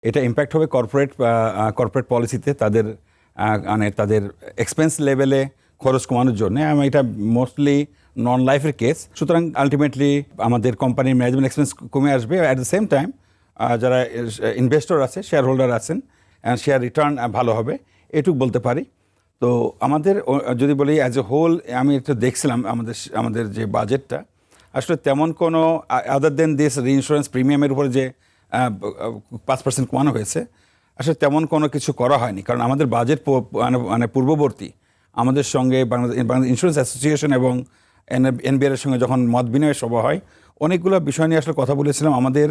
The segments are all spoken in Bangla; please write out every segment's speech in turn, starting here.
এটা ইম্প্যাক্ট হবে কর্পোরেট পলিসিতে, তাদের মানে তাদের এক্সপেন্স লেভেলে খরচ কমানোর জন্য। এটা মোস্টলি নন লাইফের কেস। সুতরাং আলটিমেটলি আমাদের কোম্পানির ম্যানেজমেন্ট এক্সপেন্স কমে আসবে। অ্যাট দ্য সেম টাইম যারা ইনভেস্টর আছে, শেয়ার হোল্ডার আছেন, শেয়ার রিটার্ন ভালো হবে, এটুকু বলতে পারি। তো আমাদের যদি বলি অ্যাজ এ হোল, আমি একটু দেখছিলাম আমাদের যে বাজেটটা, আসলে তেমন কোনো আদার দেন দিস রিইন্স্যুরেন্স প্রিমিয়ামের উপরে যে 5% কমানো হয়েছে, আসলে তেমন কোনো কিছু করা হয়নি। কারণ আমাদের বাজেট মানে পূর্ববর্তী আমাদের সঙ্গে বাংলাদেশ ইন্স্যুরেন্স অ্যাসোসিয়েশন এবং এনবিআর এর সঙ্গে যখন মত বিনিময় সভা হয়, অনেকগুলো বিষয় নিয়ে আসলে কথা বলেছিলাম। আমাদের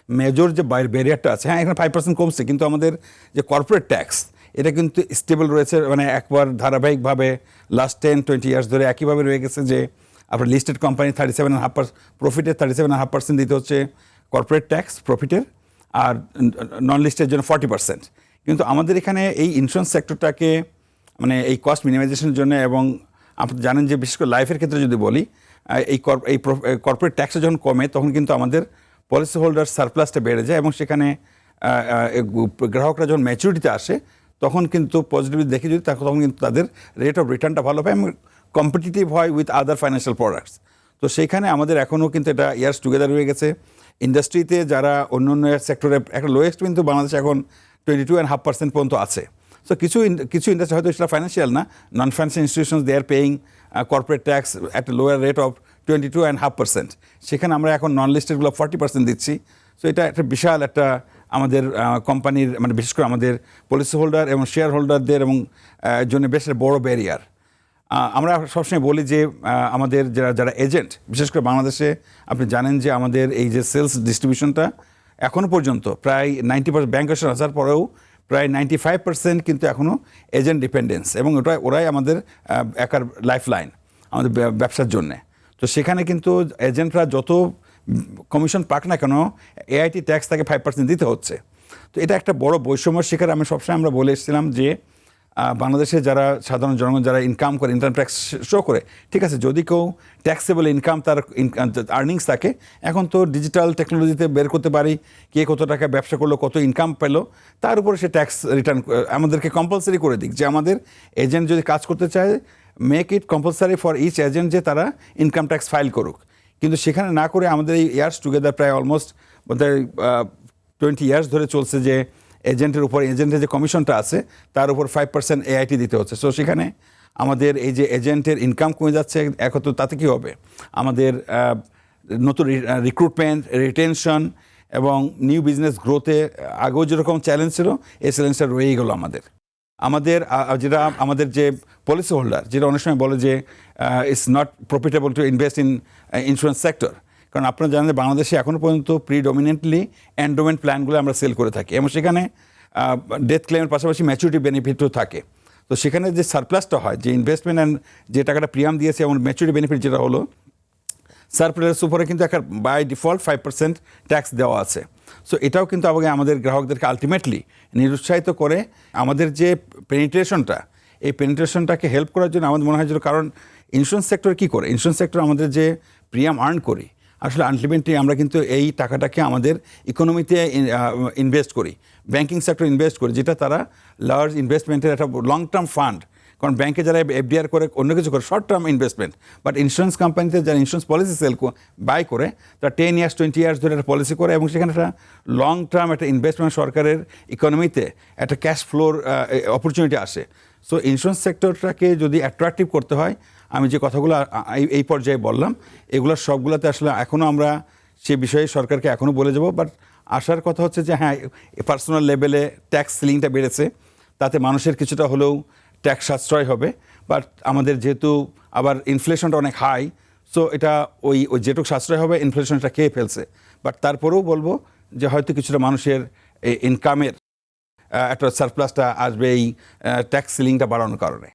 মেজর যে ব্যারিয়ারটা আছে, হ্যাঁ এখানে 5% কমছে, কিন্তু আমাদের যে কর্পোরেট ট্যাক্স, এটা কিন্তু স্টেবল রয়েছে। মানে একবার ধারাবাহিকভাবে লাস্ট 10-20 ইয়ার্স ধরে একইভাবে রয়ে গেছে যে আপনার লিস্টেড কোম্পানি 37.5% প্রফিটের 37.5% দিতে হচ্ছে কর্পোরেট ট্যাক্স প্রফিটের, আর নন লিস্টের জন্য 40%। কিন্তু আমাদের এখানে এই ইন্স্যুরেন্স সেক্টরটাকে মানে এই কস্ট মিনিমাইজেশনের জন্য, এবং আপনি জানেন যে বিশেষ করে লাইফের ক্ষেত্রে যদি বলি, এই কর্পোরেট ট্যাক্সটা যখন কমে তখন কিন্তু আমাদের পলিসি হোল্ডার সারপ্লাসটা বেড়ে যায়, এবং সেখানে গ্রাহকরা যখন ম্যাচুরিটিতে আসে তখন কিন্তু পজিটিভলি দেখে যদি তখন কিন্তু তাদের রেট অফ রিটার্নটা ভালো পায় এবং কম্পিটিটিভ হয় উইথ আদার ফাইন্যান্সিয়াল প্রোডাক্টস। তো সেইখানে আমাদের এখনও কিন্তু এটা ইয়ার্স টুগেদার রয়ে গেছে। ইন্ডাস্ট্রিতে যারা অন্য সেক্টরে একটা লোয়েস্ট কিন্তু বাংলাদেশে এখন 22.5% পর্যন্ত আছে। সো কিছু ইন্ডাস্ট্রি হয়তো সেটা ফাইন্যান্সিয়াল না, non financial institutions they are paying corporate tax at a lower rate of 22.5%। সেখানে আমরা এখন নন লিস্টেডগুলো 40% দিচ্ছি। সো এটা একটা বিশাল একটা আমাদের কোম্পানির মানে বিশেষ করে আমাদের পলিসি হোল্ডার এবং শেয়ার হোল্ডারদের এবং জন্য বেশ বড় ব্যারিয়ার। আমরা সবসময় বলি যে আমাদের যারা এজেন্ট, বিশেষ করে বাংলাদেশে আপনি জানেন যে আমাদের এই যে সেলস ডিস্ট্রিবিউশনটা এখনও পর্যন্ত প্রায় 90% ব্যাংক আসার পরেও প্রায় 95% কিন্তু এখনও এজেন্ট ডিপেন্ডেন্স, এবং ওরাই আমাদের একার লাইফ লাইন আমাদের ব্যবসার জন্যে। তো সেখানে কিন্তু এজেন্টরা যত কমিশন পাক না কেন, এআইটি ট্যাক্স তাকে 5% দিতে হচ্ছে। তো এটা একটা বড় বৈষম্যের শিকার। আমরা বলে এসেছিলাম যে বাংলাদেশে যারা সাধারণ জনগণ যারা ইনকাম করে, ইনকাম ট্যাক্স শো করে, ঠিক আছে, যদি কেউ ট্যাক্সেবল ইনকাম তার আর্নিংস থাকে, এখন তো ডিজিটাল টেকনোলজিতে বের করতে পারি কে কত টাকা ব্যবসা করলো, কত ইনকাম পেলো, তার উপরে সে ট্যাক্স রিটার্ন আমাদেরকে কম্পালসারি করে দিক যে আমাদের এজেন্ট যদি কাজ করতে চায়, make it compulsory for each agent যে তারা ইনকাম ট্যাক্স ফাইল করুক। কিন্তু সেখানে না করে আমাদের এই ইয়ার্স টুগেদার প্রায় অলমোস্ট 20 ইয়ার্স ধরে চলছে যে এজেন্টের যে কমিশনটা আছে তার উপর 5% এআইটি দিতে হচ্ছে। সো সেখানে আমাদের এই যে এজেন্টের ইনকাম কমে যাচ্ছে, এখন তাতে কী হবে, আমাদের নতুন রিক্রুটমেন্ট, রিটেনশন এবং নিউ বিজনেস গ্রোথে আগেও যেরকম চ্যালেঞ্জ ছিল, এই চ্যালেঞ্জটা রয়েই গেল যেটা আমাদের যে পলিসি হোল্ডার, যেটা অনেক সময় বলে যে it's not profitable to invest in insurance sector. কারণ আপনারা জানেন যে বাংলাদেশে এখনও পর্যন্ত প্রিডমিনেন্টলি এন্ডোমেন্ট প্ল্যানগুলো আমরা সেল করে থাকি, এবং সেখানে ডেথ ক্লেমের পাশাপাশি ম্যাচুরিটি বেনিফিটও থাকে। তো সেখানে যে সারপ্লাসটা হয়, যে ইনভেস্টমেন্ট অ্যান্ড যে টাকাটা প্রিমিয়াম দিয়েছে এবং ম্যাচুরিটি বেনিফিট যেটা হলো, সারপ্লাস উপরে কিন্তু একটা বাই ডিফল্ট 5% ট্যাক্স দেওয়া আছে। সো এটাও কিন্তু আমাদের গ্রাহকদেরকে আলটিমেটলি নিরুৎসাহিত করে। আমাদের যে পেনিট্রেশনটা, এই পেনিট্রেশনটাকে হেল্প করার জন্য আমাদের মনে হয় যে, কারণ ইন্স্যুরেন্স সেক্টর কী করে, ইন্স্যুরেন্স সেক্টর আমাদের যে প্রিমিয়াম আর্ন করি, আসলে আলটিমেটলি আমরা কিন্তু এই টাকাটাকে আমাদের ইকোনমিতে ইনভেস্ট করি, ব্যাংকিং সেক্টর ইনভেস্ট করি, যেটা তারা লার্জ ইনভেস্টমেন্টের একটা লং টার্ম ফান্ড। কারণ ব্যাংকে যারা এফডিআর করে, অন্য কিছু করে, short term investment, but insurance কোম্পানিতে যারা ইন্স্যুরেন্স পলিসি বাই করে, তারা 10 ইয়ার্স 20 ইয়ার্স ধরে একটা পলিসি করে, এবং সেখানে একটা লং টার্ম একটা ইনভেস্টমেন্ট সরকারের ইকোনমিতে একটা ক্যাশ ফ্লোর অপরচুনিটি আসে। সো ইন্স্যুরেন্স সেক্টরটাকে যদি অ্যাট্রাকটিভ করতে হয়, আমি যে কথাগুলো এই পর্যায়ে বললাম, এগুলোর সবগুলোতে আসলে এখনও আমরা সে বিষয়ে সরকারকে এখনও বলে যাব। বাট আসার কথা হচ্ছে যে হ্যাঁ, পার্সোনাল লেভেলে ট্যাক্স সিলিংটা বেড়েছে, তাতে মানুষের কিছুটা হলেও ট্যাক্স সাশ্রয় হবে। বাট আমাদের যেহেতু আবার ইনফ্লেশনটা অনেক হাই, সো এটা ওই যেটুকু সাশ্রয় হবে ইনফ্লেশনটা খেয়ে ফেলছে। বাট তারপরেও বলবো যে হয়তো কিছুটা মানুষের ইনকামের একটা সারপ্লাসটা আসবে এই ট্যাক্স সিলিংটা বাড়ানোর কারণে।